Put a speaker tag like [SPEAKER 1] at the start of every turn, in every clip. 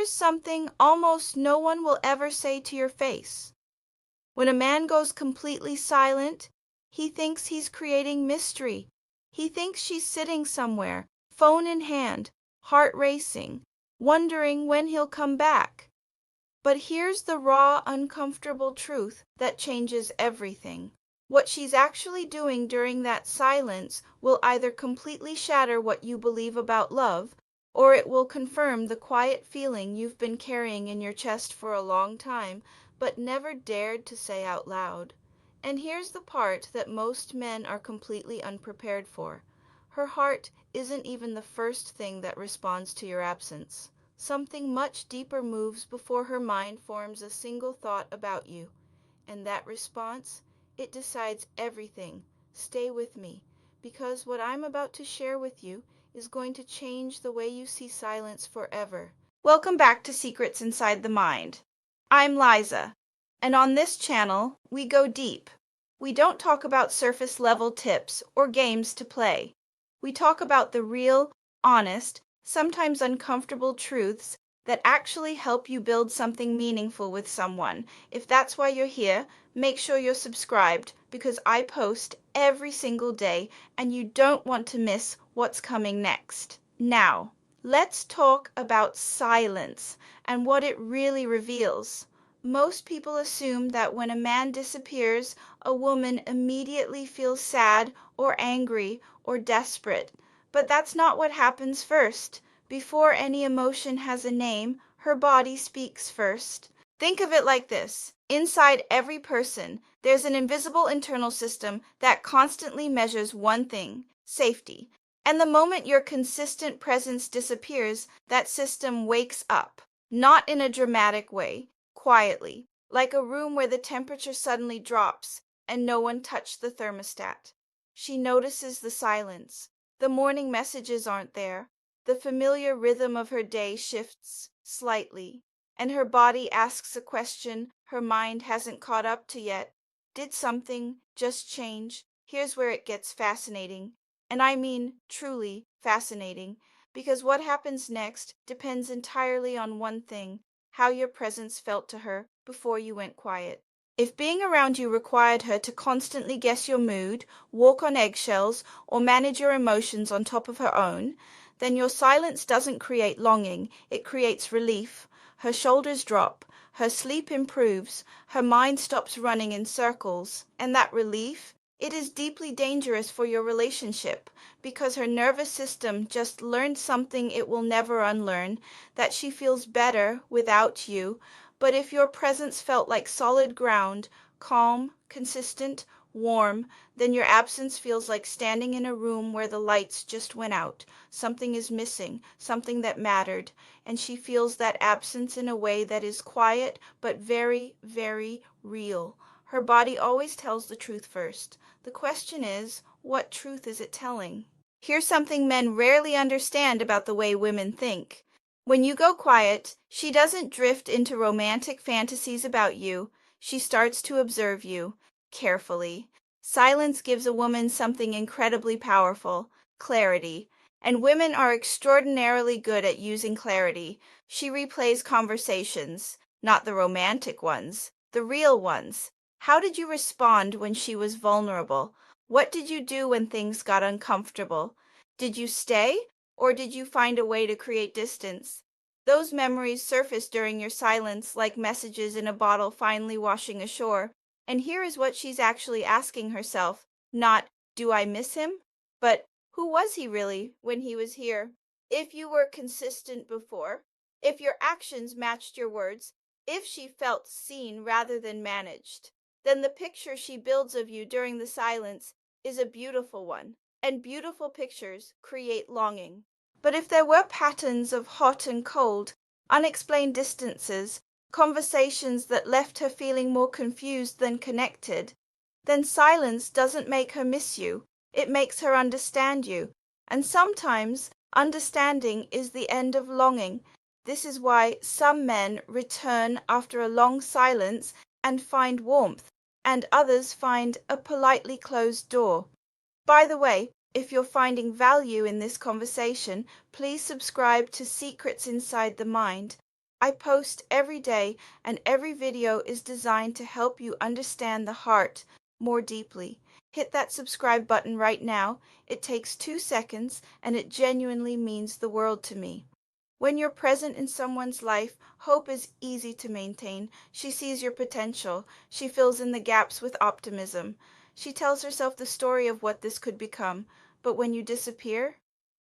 [SPEAKER 1] here's something almost no one will ever say to your face. When a man goes completely silent, he thinks he's creating mystery. He thinks she's sitting somewhere, phone in hand, heart racing, wondering when he'll come back. But here's the raw, uncomfortable truth that changes everything. What she's actually doing during that silence will either completely shatter what you believe about love, or it will confirm the quiet feeling you've been carrying in your chest for a long time, but never dared to say out loud. And here's the part that most men are completely unprepared for. Her heart isn't even the first thing that responds to your absence. Something much deeper moves before her mind forms a single thought about you. And that response, it decides everything. Stay with me, because what I'm about to share with you is going to change the way you see silence forever. Welcome back to Secrets Inside the Mind. I'm Liza, and on this channel, we go deep. We don't talk about surface level tips or games to play. We talk about the real, honest, sometimes uncomfortable truths that actually help you build something meaningful with someone. If that's why you're here, make sure you're subscribed because I post every single day and you don't want to miss what's coming next. Now, let's talk about silence and what it really reveals. Most people assume that when a man disappears, a woman immediately feels sad or angry or desperate. But that's not what happens first. Before any emotion has a name, her body speaks first. Think of it like this. Inside every person, there's an invisible internal system that constantly measures one thing: safety. And the moment your consistent presence disappears, that system wakes up. Not in a dramatic way, quietly, like a room where the temperature suddenly drops and no one touched the thermostat. She notices the silence. The morning messages aren't there. The familiar rhythm of her day shifts slightly, and her body asks a question her mind hasn't caught up to yet. Did something just change? Here's where it gets fascinating. And I mean truly fascinating, because what happens next depends entirely on one thing: how your presence felt to her before you went quiet. If being around you required her to constantly guess your mood, walk on eggshells, or manage your emotions on top of her own, then your silence doesn't create longing, it creates relief. Her shoulders drop, her sleep improves, her mind stops running in circles, and that relief, it is deeply dangerous for your relationship, because her nervous system just learned something it will never unlearn, that she feels better without you. But if your presence felt like solid ground, calm, consistent, warm, then your absence feels like standing in a room where the lights just went out. Something is missing, something that mattered, and she feels that absence in a way that is quiet but very, very real. Her body always tells the truth first. The question is, what truth is it telling? Here's something men rarely understand about the way women think. When you go quiet, she doesn't drift into romantic fantasies about you. She starts to observe you carefully. Silence gives a woman something incredibly powerful: clarity. And women are extraordinarily good at using clarity. She replays conversations, not the romantic ones, the real ones. How did you respond when she was vulnerable? What did you do when things got uncomfortable? Did you stay, or did you find a way to create distance? Those memories surface during your silence like messages in a bottle finally washing ashore. And here is what she's actually asking herself: not, do I miss him? But, who was he really when he was here? If you were consistent before, if your actions matched your words, if she felt seen rather than managed, then the picture she builds of you during the silence is a beautiful one. And beautiful pictures create longing. But if there were patterns of hot and cold, unexplained distances, conversations that left her feeling more confused than connected, then silence doesn't make her miss you, it makes her understand you. And sometimes understanding is the end of longing. This is why some men return after a long silence and find warmth, and others find a politely closed door. By the way, if you're finding value in this conversation, please subscribe to Secrets Inside the Mind. I post every day, and every video is designed to help you understand the heart more deeply. Hit that subscribe button right now. It takes 2 seconds, and it genuinely means the world to me. When you're present in someone's life, hope is easy to maintain. She sees your potential. She fills in the gaps with optimism. She tells herself the story of what this could become. But when you disappear,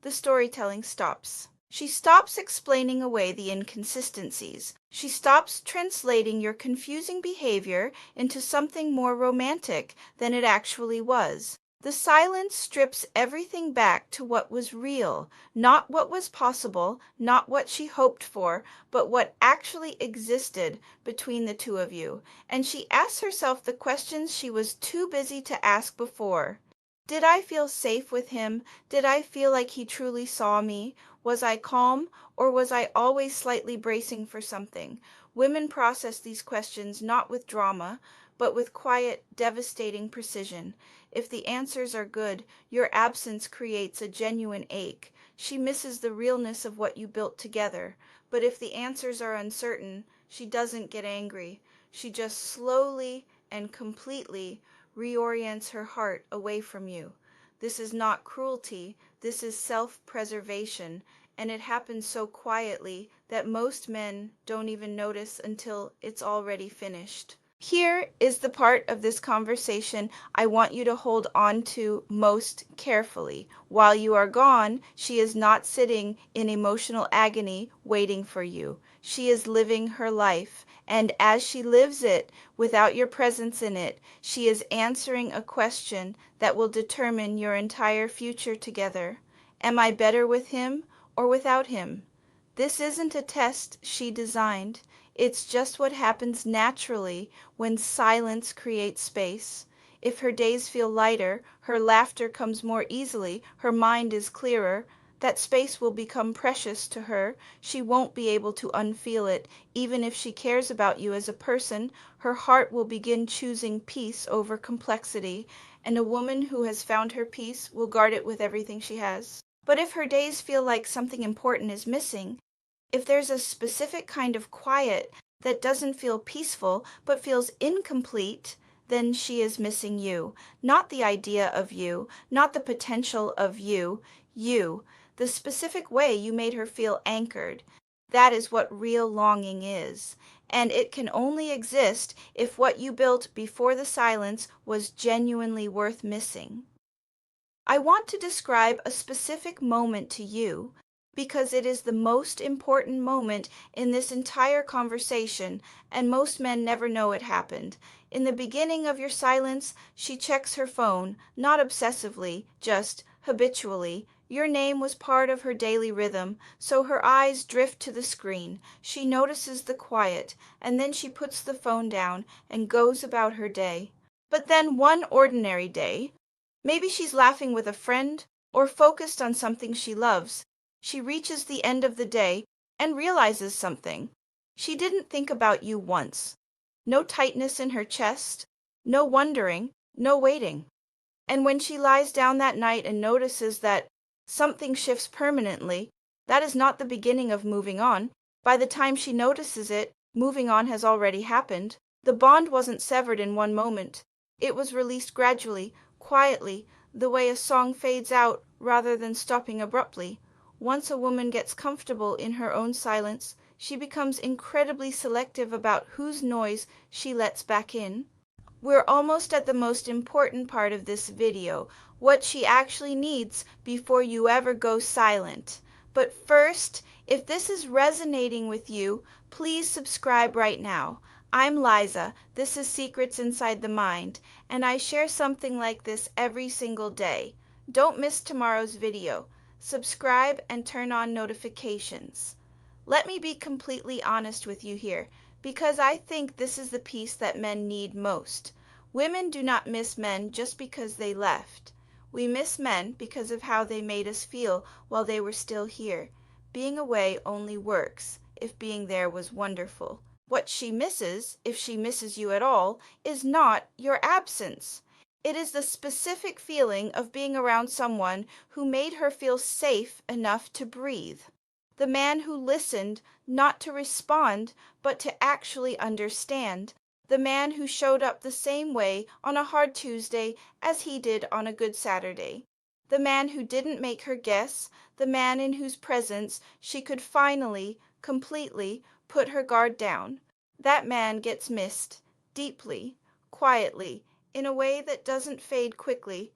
[SPEAKER 1] the storytelling stops. She stops explaining away the inconsistencies. She stops translating your confusing behavior into something more romantic than it actually was. The silence strips everything back to what was real, not what was possible, not what she hoped for, but what actually existed between the two of you. And she asks herself the questions she was too busy to ask before. Did I feel safe with him? Did I feel like he truly saw me? Was I calm, or was I always slightly bracing for something? Women process these questions not with drama, but with quiet, devastating precision. If the answers are good, your absence creates a genuine ache. She misses the realness of what you built together. But if the answers are uncertain, she doesn't get angry. She just slowly and completely reorients her heart away from you. This is not cruelty, this is self-preservation, and it happens so quietly that most men don't even notice until it's already finished. Here is the part of this conversation I want you to hold on to most carefully. While you are gone, she is not sitting in emotional agony waiting for you. She is living her life, and as she lives it, without your presence in it, she is answering a question that will determine your entire future together. Am I better with him or without him? This isn't a test she designed. It's just what happens naturally when silence creates space. If her days feel lighter, her laughter comes more easily, her mind is clearer, that space will become precious to her. She won't be able to unfeel it. Even if she cares about you as a person, her heart will begin choosing peace over complexity, and a woman who has found her peace will guard it with everything she has. But if her days feel like something important is missing, if there's a specific kind of quiet that doesn't feel peaceful but feels incomplete, then she is missing you. Not the idea of you, not the potential of you, you, the specific way you made her feel anchored. That is what real longing is. And it can only exist if what you built before the silence was genuinely worth missing. I want to describe a specific moment to you because it is the most important moment in this entire conversation, and most men never know it happened. In the beginning of your silence, she checks her phone, not obsessively, just habitually. Your name was part of her daily rhythm, so her eyes drift to the screen. She notices the quiet, and then she puts the phone down and goes about her day. But then one ordinary day, maybe she's laughing with a friend or focused on something she loves. She reaches the end of the day and realizes something. She didn't think about you once. No tightness in her chest, no wondering, no waiting. And when she lies down that night and notices that something shifts permanently, that is not the beginning of moving on. By the time she notices it, moving on has already happened. The bond wasn't severed in one moment. It was released gradually, quietly, the way a song fades out rather than stopping abruptly. Once a woman gets comfortable in her own silence, she becomes incredibly selective about whose noise she lets back in. We're almost at the most important part of this video, what she actually needs before you ever go silent. But first, if this is resonating with you, please subscribe right now. I'm Liza, this is Secrets Inside the Mind, and I share something like this every single day. Don't miss tomorrow's video. Subscribe and turn on notifications. Let me be completely honest with you here, because I think this is the piece that men need most. Women do not miss men just because they left. We miss men because of how they made us feel while they were still here. Being away only works if being there was wonderful. What she misses, if she misses you at all, is not your absence. It is the specific feeling of being around someone who made her feel safe enough to breathe. The man who listened not to respond, but to actually understand. The man who showed up the same way on a hard Tuesday as he did on a good Saturday. The man who didn't make her guess, the man in whose presence she could finally, completely put her guard down. That man gets missed, deeply, quietly, in a way that doesn't fade quickly.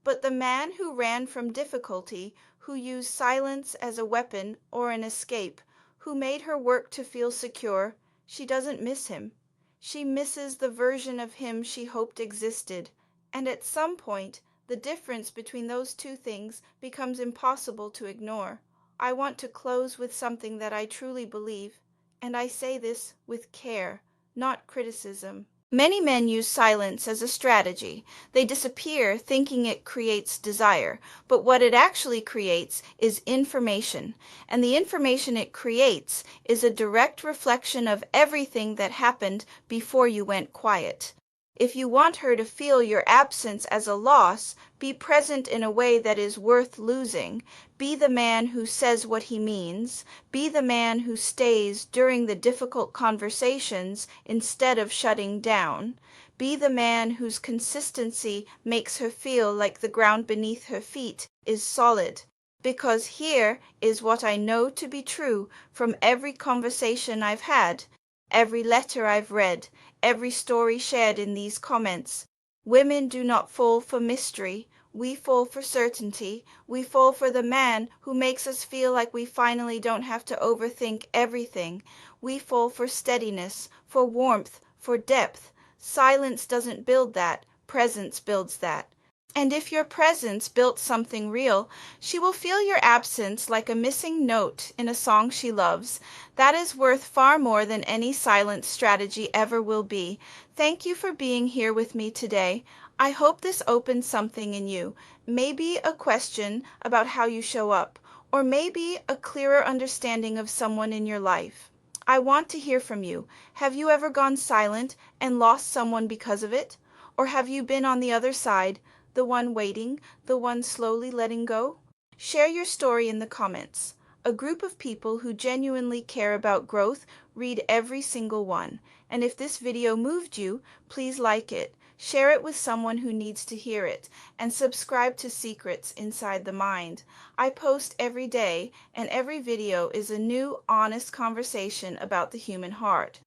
[SPEAKER 1] But the man who ran from difficulty, who used silence as a weapon or an escape, who made her work to feel secure, she doesn't miss him. She misses the version of him she hoped existed. And at some point, the difference between those two things becomes impossible to ignore. I want to close with something that I truly believe, and I say this with care, not criticism. Many men use silence as a strategy. They disappear thinking it creates desire, but what it actually creates is information, and the information it creates is a direct reflection of everything that happened before you went quiet. If you want her to feel your absence as a loss, be present in a way that is worth losing. Be the man who says what he means. Be the man who stays during the difficult conversations instead of shutting down. Be the man whose consistency makes her feel like the ground beneath her feet is solid. Because here is what I know to be true from every conversation I've had, every letter I've read, every story shared in these comments. Women do not fall for mystery. We fall for certainty. We fall for the man who makes us feel like we finally don't have to overthink everything. We fall for steadiness, for warmth, for depth. Silence doesn't build that. Presence builds that. And if your presence built something real, she will feel your absence like a missing note in a song she loves. That is worth far more than any silent strategy ever will be. Thank you for being here with me today. I hope this opens something in you. Maybe a question about how you show up, or maybe a clearer understanding of someone in your life. I want to hear from you. Have you ever gone silent and lost someone because of it? Or have you been on the other side, the one waiting, the one slowly letting go? Share your story in the comments. A group of people who genuinely care about growth read every single one. And if this video moved you, please like it, share it with someone who needs to hear it, and subscribe to Secrets Inside the Mind. I post every day, and every video is a new, honest conversation about the human heart.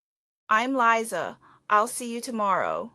[SPEAKER 1] I'm Liza. I'll see you tomorrow.